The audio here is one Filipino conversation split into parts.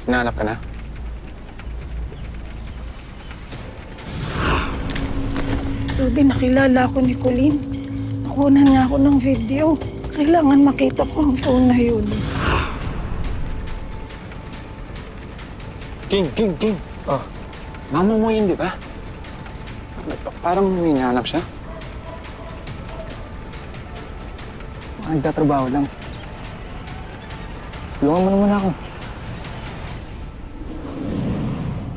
Hinahanap ka na? Rudy, nakilala ako ni Colleen. Nakunan niya ako ng video. Kailangan makita ko ang phone na yun. King! Oh, mama mo yun, di ba? Parang may hinahanap siya. Nagtatrabaho lang. Tulungan mo naman ako.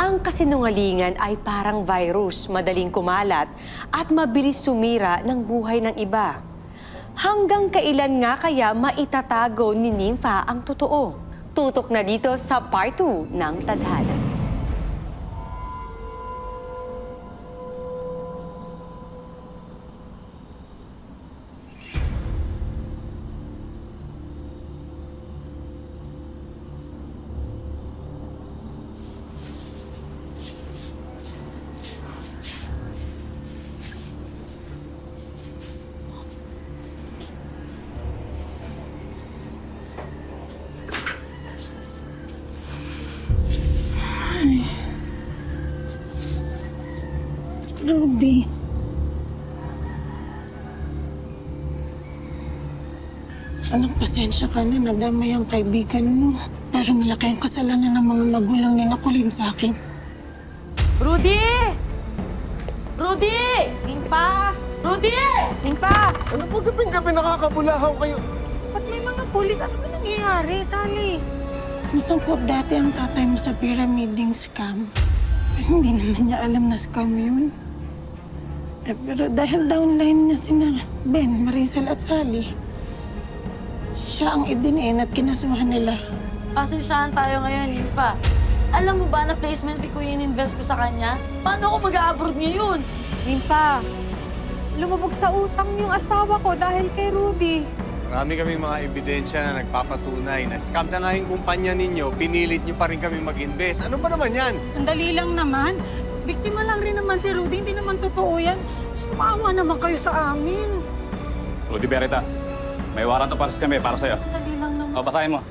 Ang kasinungalingan ay parang virus, madaling kumalat at mabilis sumira ng buhay ng iba. Hanggang kailan nga kaya maitatago ni Nympha ang totoo? Tutok na dito sa Part 2 ng Tadhana. Rudy. Anak, pasensya ka na. Nadamay ang kaibigan mo. Pero malaki ang kasalanan ng mga magulang ni Colleen sa akin. Rudy! Rudy! Nympha! Rudy! Nympha! Ano po gabing-gabi nakakabulahaw kayo? Ba't may mga pulis? Ano ba nangyayari, Sally? Nasangkot dati ang tatay mo sa pyramiding scam. Pero hindi naman niya alam na scam yun. Pero dahil downline niya sina Ben, Marisol at Sally, siya ang idinin at kinasuhan nila. Pasensyahan tayo ngayon, Nympha. Alam mo ba na placement fee ko in-invest ko sa kanya? Paano ako mag-a-abroad ngayon? Nympha, lumubog sa utang yung asawa ko dahil kay Rudy. Marami kaming mga ebidensya na nagpapatunay na scam na nga yung kumpanya ninyo, pinilit nyo pa rin kami mag-invest. Ano ba naman yan? Sandali lang naman. Biktima lang rin naman si Rudy. Hindi naman totoo yan. Mas kumaawa naman kayo sa amin. Rudy Veritas, may warrant of arrest kami para sa'yo. Sandali lang naman. O, basahin mo.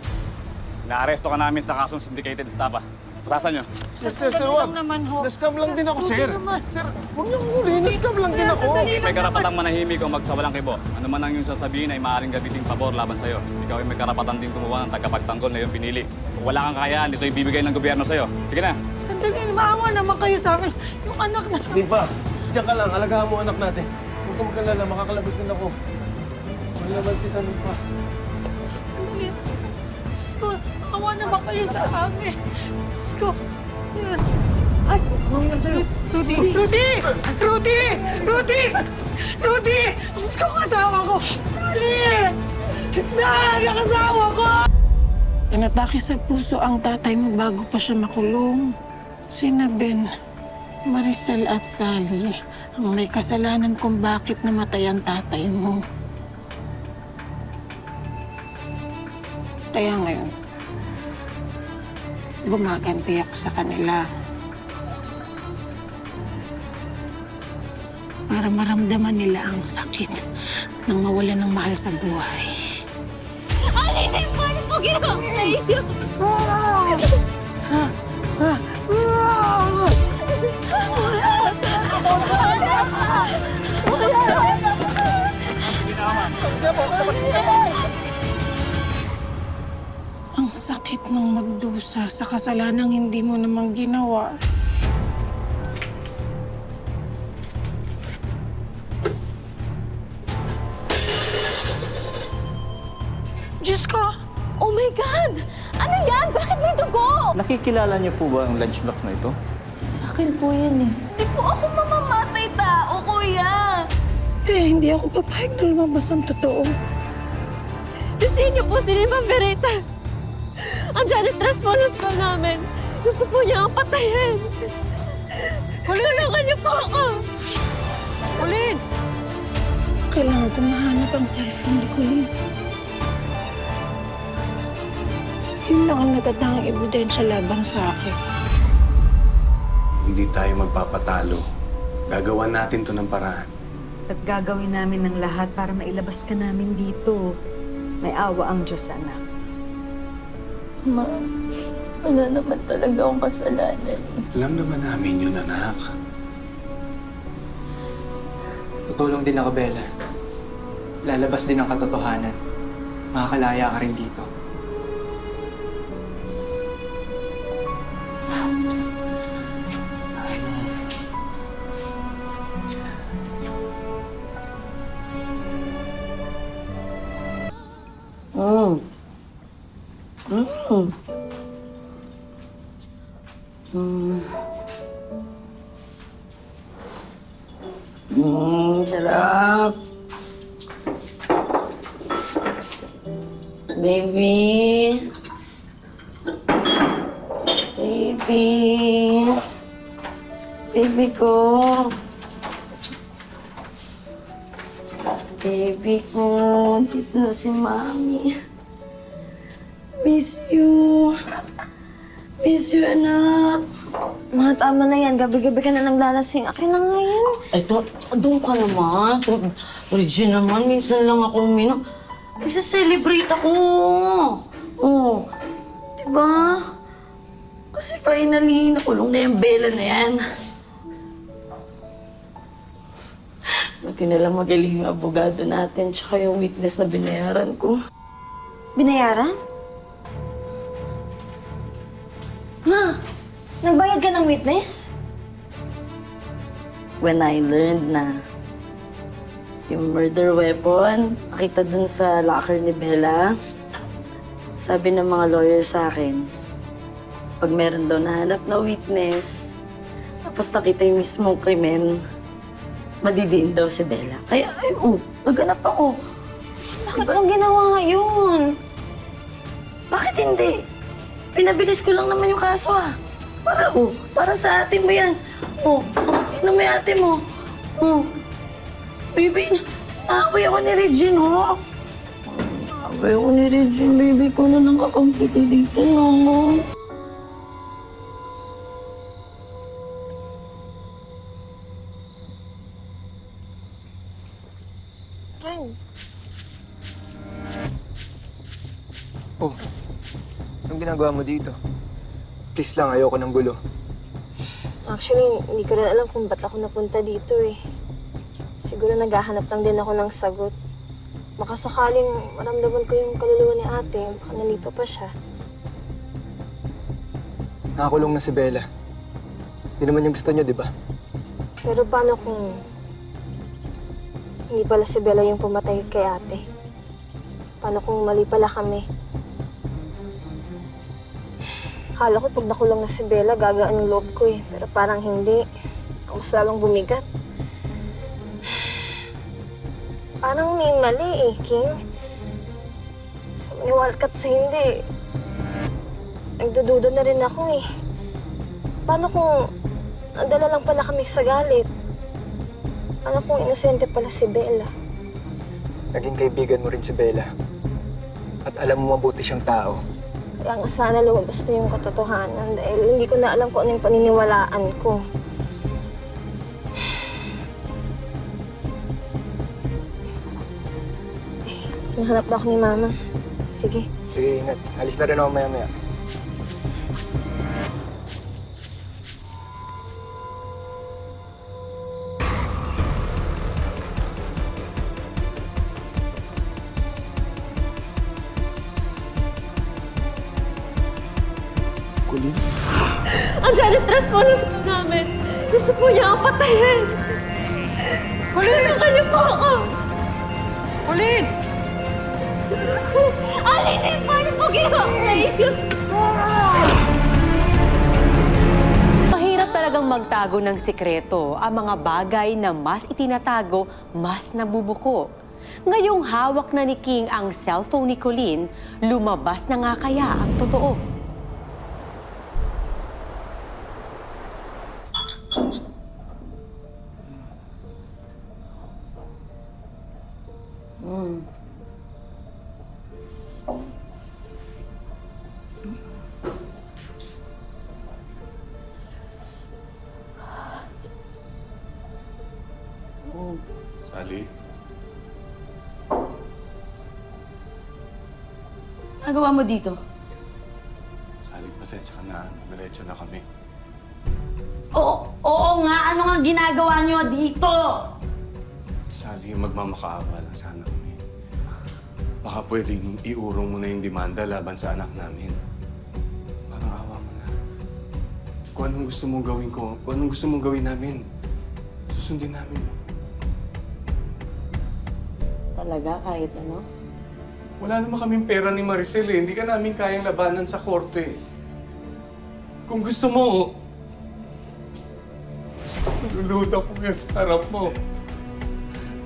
Naaresto ka namin sa kasong syndicated estafa. Basasan nyo. Sir, Sandali wag. lang naman ho. Na-scam lang din ako, Rudy sir. naman. Sir, huwag niyong huli. Na-scam lang din ako. Sandali lang May naman. karapatang manahimik o magsawalang kibo. Ano man ang iyong sasabihin ay maaaring gabiting pabor laban sa'yo. Ikaw ay may karapatan din kumuha ng tagapagtanggol na iyong pinili. Kung wala kang kakayaan, ito ibibigay ng gobyerno sa'yo. Sige na. Sandali, maawa naman kayo sa amin. Yung anak na... Di ba? Diyan ka lang. Alagahan mo anak natin. Huwag ka mag-alala. Makakalabas din ako. Mahal naman kita, di ba? Sandali. Diyos ko, maawa naman kayo sa amin. Diyos ko. Sir. Ay! Rudy! Rudy! Rudy! Rudy! Rudy! Diyos ko, kasama ko! Sali! Saan ang kasama ko? Inatake sa puso ang tatay mo bago pa siya makulong. Sina Ben, Marisol at Sally ang may kasalanan kung bakit namatay ang tatay mo. Kaya ngayon, gumaganti ako sa kanila. Para maramdaman nila ang sakit ng mawala ng mahal sa buhay. Alin, paano po ginawa ko sa iyo? Ang sakit ng magdusa sa kasalanang hindi mo namang ginawa. Diyos ko! Oh my God! Ano yan? Bakit may dugo? Nakikilala niyo po ba ang lunchbox na ito? Sa akin po yan eh. Hindi po ako mamamatay tao, kuya! Kaya hindi ako papayag na lumabas ang totoo. Sisihin niyo po si Ma'am Veritas. Ang janitress po ng school namin. Gusto po niya ang patayin. Tulungan niyo po ako! Colleen! Kailangan ko mahanap ang cellphone ni Colleen. Yun lang ang natatangang ebidensya laban sa akin. Hindi tayo magpapatalo. Gagawan natin to ng paraan. At gagawin namin ng lahat para mailabas ka namin dito. May awa ang Diyos, anak. Ma, Wala naman talaga akong kasalanan eh. Alam naman namin yun, anak. Tutulong din ako, Bella. Lalabas din ang katotohanan. Makakalaya ka rin dito. Sarap. Baby. Baby. Baby ko. Baby ko. Dito na si Mami. Miss you. Miss you, anak. Ma, tama na yan. Gabi-gabi ka na naglalasing. Akin na nga yan. Ito, doon ka naman. Regine naman, minsan lang ako uminom. Isa-celebrate ako. Oh, diba? Kasi finally, nakulong na yung Bella na yan. Buti na lang magaling yung abogado natin tsaka yung witness na binayaran ko. Binayaran? Ma, nagbayad ka ng witness? When I learned na yung murder weapon, nakita dun sa locker ni Bella, sabi ng mga lawyer sa akin, pag meron daw nahanap na witness, tapos nakita yung mismong krimen, madidiin daw si Bella. Kaya, naganap ako. Bakit mo ginawa yun? Bakit hindi? Pinabilis ko lang naman yung kaso para sa ate mo yan. Tingnan mo yung ate mo. Baby, naaway ako ni Regine, Naaway ako ni Regine, baby ko na lang kakampi ko dito, no? Oh, anong ginagawa mo dito? Please lang, ayoko ng gulo. Actually, hindi ko rin alam kung ba't ako napunta dito eh. Siguro naghahanap lang din ako ng sagot. Baka sakaling maramdaman ko yung kaluluwa ni ate, baka nalito pa siya. Nakakulong na si Bella. Hindi naman yung gusto niyo, di ba? Pero paano kung hindi pala si Bella yung pumatay kay ate? Paano kung mali pala kami? Akala ko pag nakulong na si Bella, gagaan yung loob ko eh. Pero parang hindi. Mas lalong bumigat. Parang may mali eh, King. Sa maniwalkat sa hindi. Nagdududa na rin ako eh. Paano kung nadala lang pala kami sa galit? Paano kung inosente pala si Bella? Naging kaibigan mo rin si Bella. At alam mo mabuti siyang tao. Kaya nga sana lumabas na yung katotohanan dahil hindi ko na alam kung ano yung paniniwalaan ko. Nahanap na ako ni Mama. Sige. Sige, ingat. Alis na rin ako maya-maya. Kulin? Ang Janet Traspolos namin. Gusto po niya ang patayin. Tulungan niyo po ako. Kulin! Alin, paano po ginawa ko sa iyo? Mahirap talagang magtago ng sikreto. Ang mga bagay na mas itinatago, mas nabubuko. Ngayong hawak na ni King ang cellphone ni Colleen, lumabas na nga kaya ang totoo. Sally, Nagawa mo dito? Sally, Pasensya ka na. Diretso na kami. Oo nga, ano nga ginagawa niyo dito? Sally, magmamakaawa lang sana kami. Baka pwedeng iurong mo na yung demanda laban sa anak namin. Parang awa mo na. Kung anong gusto mong gawin ko, kung anong gusto mong gawin namin, susundin namin. Talaga, kahit ano? Wala naman kaming pera ni Maricel eh. Hindi ka namin kayang labanan sa korte. Kung gusto mo, luluta ko yan sa harap mo.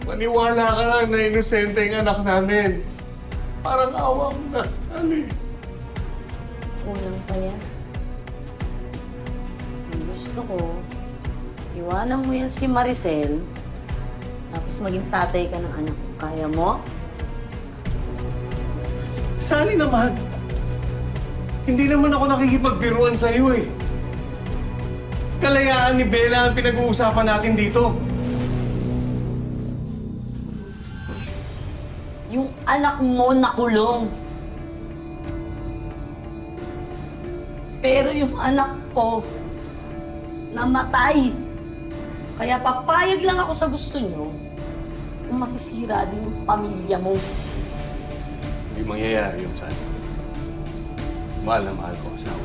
Maniwala ka lang na inosente ang anak namin. Parang awa mo na, Sally. Unang pa yan. Ang gusto ko, iwanan mo yan si Maricel, tapos maging tatay ka ng anak ko. Kaya mo? Sally naman. Hindi naman ako nakikipagbiruan sa'yo eh. Kalayaan ni Bella ang pinag-uusapan natin dito. Yung anak mo nakulong. Pero yung anak ko, namatay. Kaya papayag lang ako sa gusto nyo kung masisira din yung pamilya mo. Hindi mangyayari yun, Sally. Mahal na mahal ko asawa.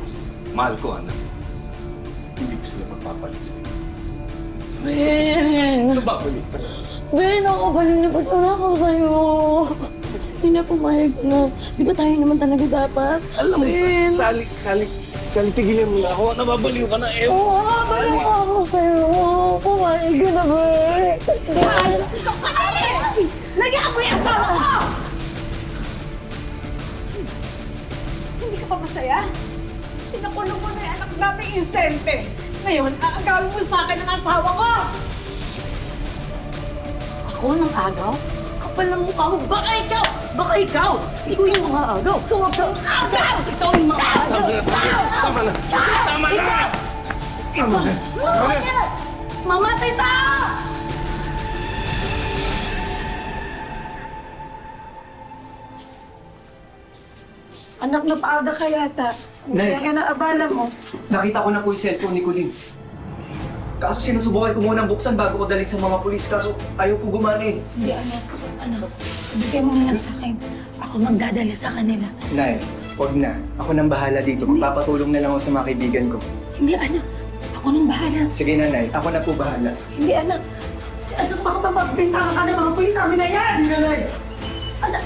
Mahal ko anak. Hindi ko sila magpapalit sa'yo. Ben! Ano ba ulit? Ben, ako balinipat na ako sa'yo. Sige na, pumayag na. Di ba tayo naman talaga dapat? Alam mo, Ben! Sally, tigilan mo na ako. Nababaliw ka na eh. Oo, balik ako sa'yo. Pumayag ka na, Ben. Nagyan mo yung asawa ko! Hindi ka pa masaya? Pinakulong mo na yung anak namin inosente. Ngayon, aagawin mo sa akin ang asawa ko! Ako nang agaw? Kapal ng mukha mo. Baka ikaw! Baka ikaw! Ikaw yung mga agaw! Ikaw ang agaw! Ikaw yung mga agaw! Tama na! Tama na! Tama na! Mamatay tayo! Anak, napaaga ka yata. Nay. Kaya ka na abala mo. Nakita ko na po yung cellphone ni Colleen. Kaso sinusubukan ko munang buksan bago ko dalhin sa mga pulis. Kaso ayaw po gumana eh. Hindi, anak. Anak, bigyan mo na lang sa akin. Ako magdadala sa kanila. Nay, huwag na. Ako nang bahala dito. Magpapatulong na lang ako sa mga kaibigan ko. Hindi, anak. Ako nang bahala. Sige na, Nay. Ako na po bahala. Hindi, anak. Anak, baka mapapintangan ka ng mga pulis. Amin na yan! Hindi na, Nay! Anak.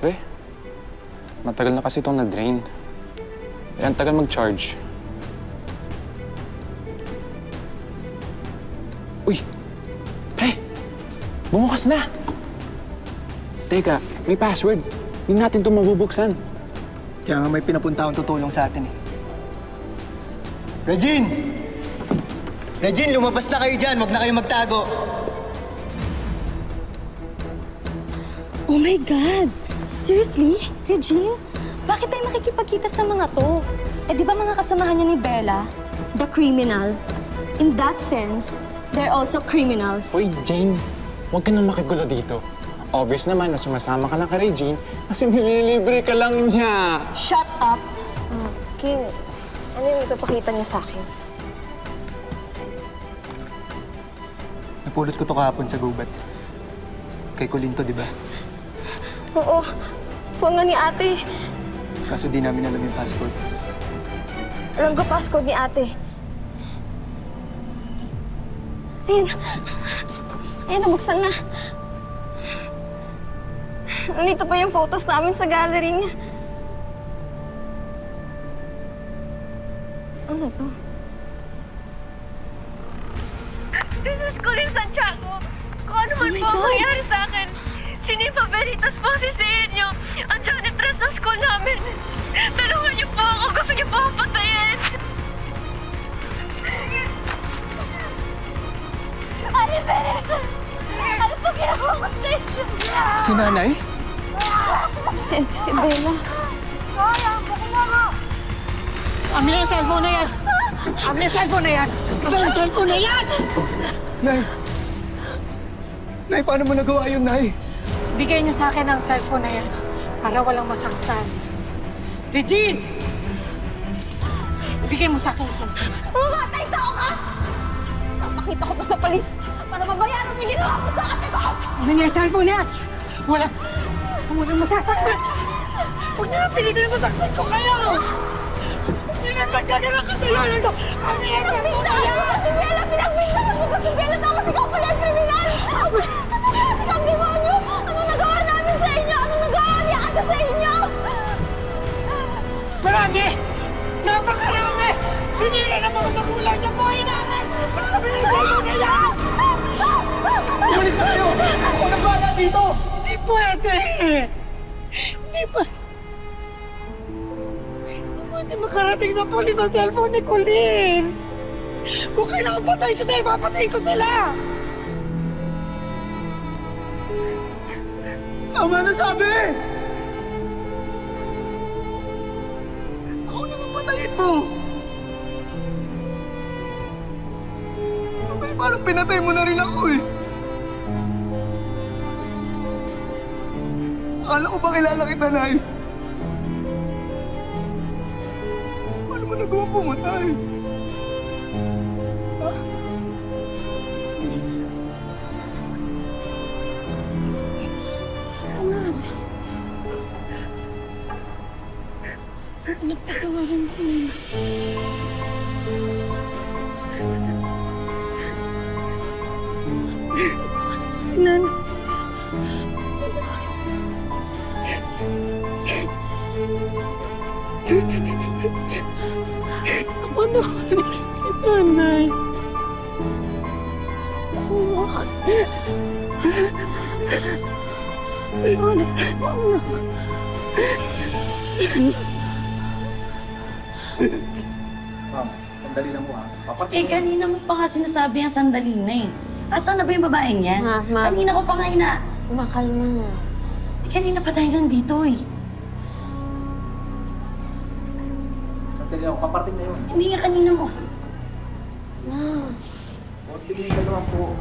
Pre, matagal na kasi itong na-drain. Eh, ang tagal mag-charge. Uy! Pre! Bumukas na! Teka, may password. Hindi natin ito mabubuksan. Kaya nga may pinapunta akong tutulong sa atin eh. Regine! Regine, lumabas na kayo dyan. Huwag na kayo magtago. Oh my God! Seriously? Regine? Bakit tayo makikipagkita sa mga to? Eh di ba mga kasamahan niya ni Bella? The criminal. In that sense, they're also criminals. Uy, Jane, huwag ka nang makigulo dito. Obvious naman na sumasama ka lang kay Regine kasi nililibre ka lang niya. Shut up! King, ano yung ipapakita niyo sa akin? Napulot ko to kahapon sa gubat. Kay Colleen to, di ba? Oo, phone nga ni ate. Kaso di namin alam yung password. Alam ko passcode ni ate. Ayun. Ayun, nabuksan na. Nandito pa yung photos namin sa gallery niya. Ano to? This is Colleen Santiago. Kung ano man po ang nangyari sa akin, Sinipa Veritas po sisihin niyo ang janitress ng school namin. Tulungan niyo po ako. Gusto niyo po ako patayin. Ate Veritas! Ano po ginawa ko sa inyo? Si Nanay? Sente si Bella. Amin yung cellphone na yan! Amin yung cellphone na yan! Amin yung cellphone na yan! Nay! Nay, paano mo nagawa yun, Nay? Bigay niyo sa akin ang cellphone na yan para walang masaktan. Regine! Bigay mo sa akin ang cellphone. Mamatay tao ka! Papakita ko to sa polis para mabayaran mo yung ginawa mo sa ate ko! Amin yung cellphone na yan! Walang masasaktan! Huwag niyo na pilitin na masaktan ko kayo! Huwag niyo na tagkagan ang kasalanan ko! Amin yung cellphone na yan! Pinagbintangan mo ba si Bella? Pinagbintangan mo ba si Bella? Tapos ikaw pala ang kriminal! Ano klase kang demonyo? Ano nagawa namin sa inyo? Ano nagawa ni ate sa inyo? Marami! Napakarami! Sinira ng mga magulang niya buhay namin! Marami yung cellphone na yan! Umalis na kayo! Ako nang bahala dito! Hindi pwede! Hindi pwede! Hindi pwede makarating sa polis ang cellphone ni Colleen! Kung kailangan patayin ko sila, papatayin ko sila! Tama na sabi! Ako na nang patayin mo! Total, parang pinatay mo na rin ako eh! Akala ko ba kilala kita, Nay? Paano mo nagawang pumatay? Nagpatawarin sila. Si Nana. Patawarin si Nanay. Eh, kanina mo pa nga sinasabi ang sandali na eh. Asan na ba yung babaeng yan? Ma. Kanina ko pa nga Makalma. Eh, kanina pa tayo nandito eh. Sandali ako, paparting na yun. Hindi nga kanina mo. O, tingin ka naman po.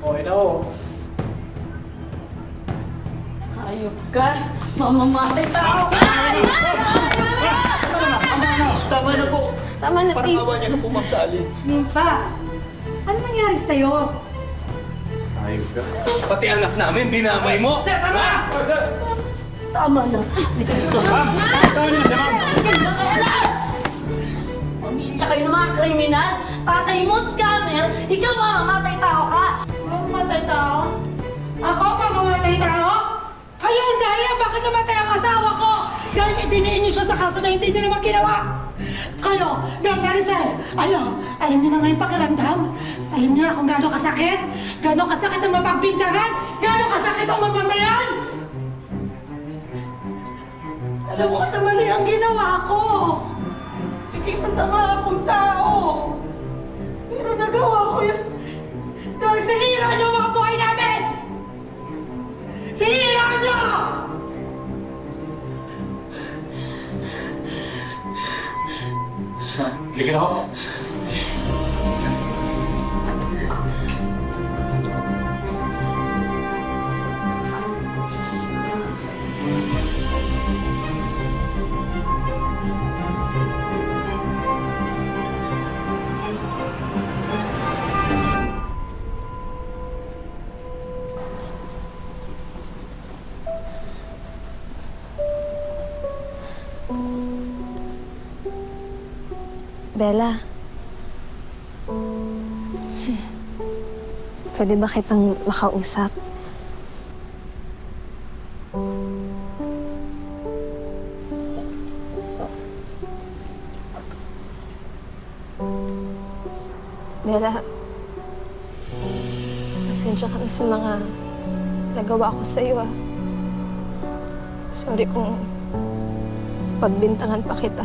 O, ina ko. Ayop ka! Mamamatay tao ka! Tama na po! Tama na, Parang please. awa niya na po, Ma'am Sally. Nimpa, ano nangyari sa'yo? Ayun ka. Pati anak namin, dinamay mo! Sir, tama! Sir! Tama na. Tawagin na siya, ma'am! Pamilya kayo ng mga kriminal. Tatay mo, scammer. Ikaw mamamatay tao ka. Mamamatay tao? Ako mamamatay tao? Kayo ang dahilan bakit namatay ang asawa ko? Dahil idiniin niyo siya sa kaso na hindi niyo naman ginawa. Kayo, Don Maricel, alam niyo na ngayon pakiramdam? Alam niyo na kung gaano kasakit? Gaano kasakit ang mapagbintangan? Gaano kasakit ang mamatayan? Alam ko na mali ang ginawa ko. Naging masama akong tao. Pero nagawa ko yun. Dahil sinira niyo ang mga buhay namin! Sinira niyo! Ligyan ako. Bella. Pwede ba kitang makausap? Bella, pasensya ka na sa mga nagawa ko sa'yo, ah. Sorry kung pagbintangan pa kita.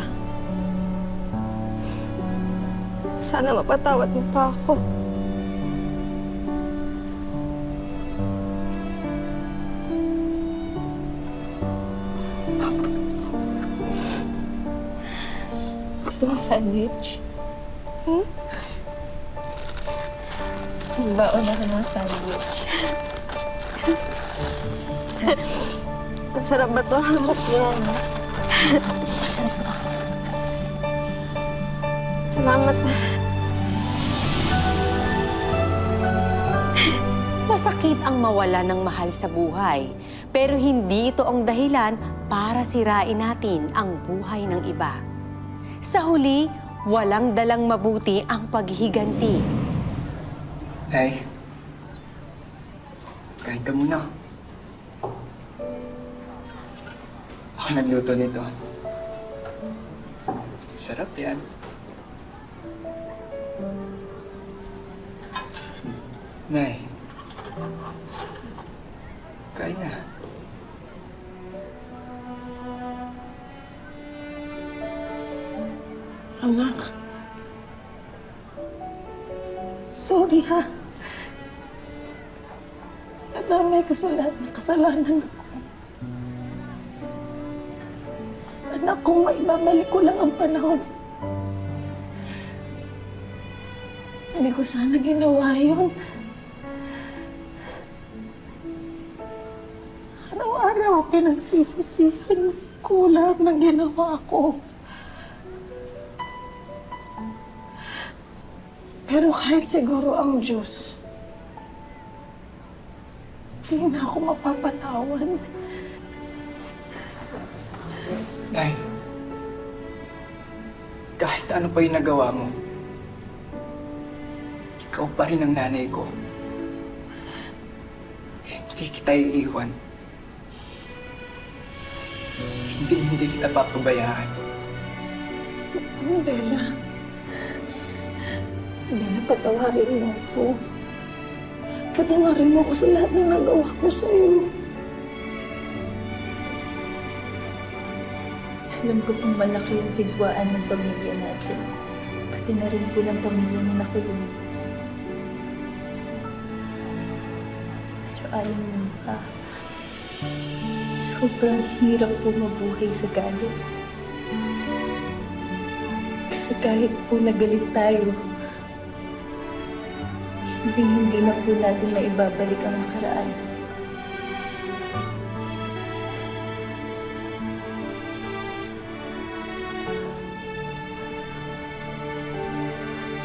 Sana mapatawad mo pa ako. Gusto mo sandwich? Baon ako ng sandwich. Masarap ba ito? Yan. Salamat. Masakit ang mawala ng mahal sa buhay, pero hindi ito ang dahilan para sirain natin ang buhay ng iba. Sa huli, walang dalang mabuti ang paghihiganti. Nay, kain ka muna. Ako nagluto nito. Sarap yan. Nay, kain na. Anak. Sorry ha. Nadamay ka sa lahat ng kasalanan ko. Anak, kung maibabalik ko lang ang panahon. Hindi ko sana ginawa yun. Araw-araw pinagsisisihan ko lahat ng ginawa ko. Pero kahit siguro ang Diyos, di na ako mapapatawad. Nay, kahit ano pa yung nagawa mo, ikaw pa rin ang nanay ko. Hindi kita iiwan. Hindi kita papabayaan. Bella. Bella, patawarin mo ako. Patawarin mo ako sa lahat ng nagawa ko sa'yo. Alam ko pong malaki yung bigwaan ng pamilya natin. Pati na rin po ng pamilya ni Nakulong. Pero alam mo ba, sobrang hirap po mabuhay sa galit. Kasi kahit po nagalit tayo, hindi na po natin maibabalik ang nakaraan.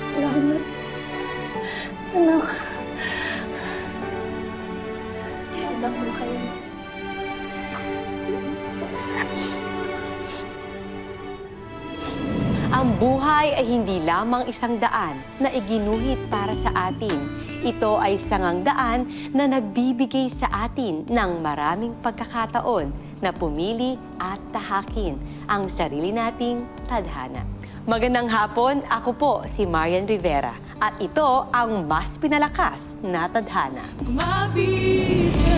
Salamat. Anak. Alam mo kayo. Ang buhay ay hindi lamang isang daan na iginuhit para sa atin. Ito ay sangang daan na nagbibigay sa atin ng maraming pagkakataon na pumili at tahakin ang sarili nating tadhana. Magandang hapon, ako po si Marian Rivera at ito ang mas pinalakas na tadhana. Umabit